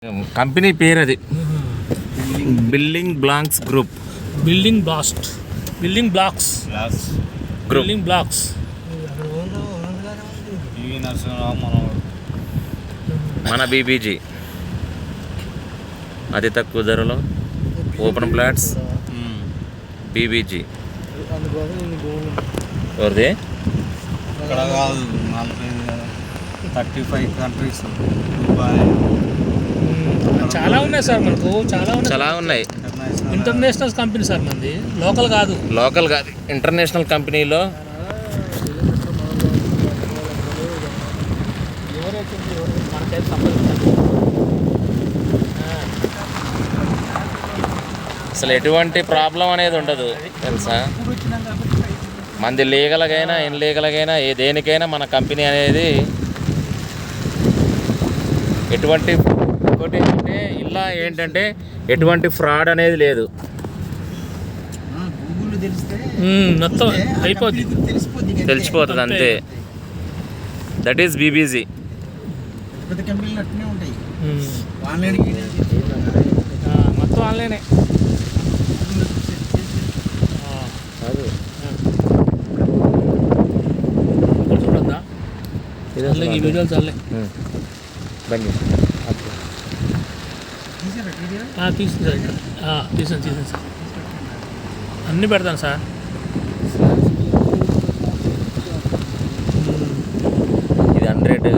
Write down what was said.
Company పేరు అది building blocks group. Building blast building blocks group. Building blocks. మన BBG అతి తక్కువ ధరలో ఓపెన్ ప్లాట్స్ బీబీజీ. ఎవరిది? ఇక్కడ కాదు 35 కంట్రీస్, దుబాయ్, చాలా ఉన్నాయి సార్, మనకు చాలా ఉన్నాయి. ఇంటర్నేషనల్ కంపెనీ సార్, మనది లోకల్ కాదు. ఇంటర్నేషనల్ కంపెనీలో అసలు ఎటువంటి ప్రాబ్లం అనేది ఉండదు తెలుసా. మంది లీగల్గైనా ఇన్లీగల్గైనా దేనికైనా మన కంపెనీ అనేది ఎటువంటి ఇంకోటి ఏంటంటే ఇలా ఏంటంటే ఎటువంటి ఫ్రాడ్ అనేది లేదు. మొత్తం అయిపోద్ది, తెలిసిపోతుంది అంతే. That is BBG. మొత్తం ఆన్లైనే. చూడద్దా ఈ వీడియోలు చాలే. తీసాను సార్, అన్నీ పెడతాను సార్. ఇది 100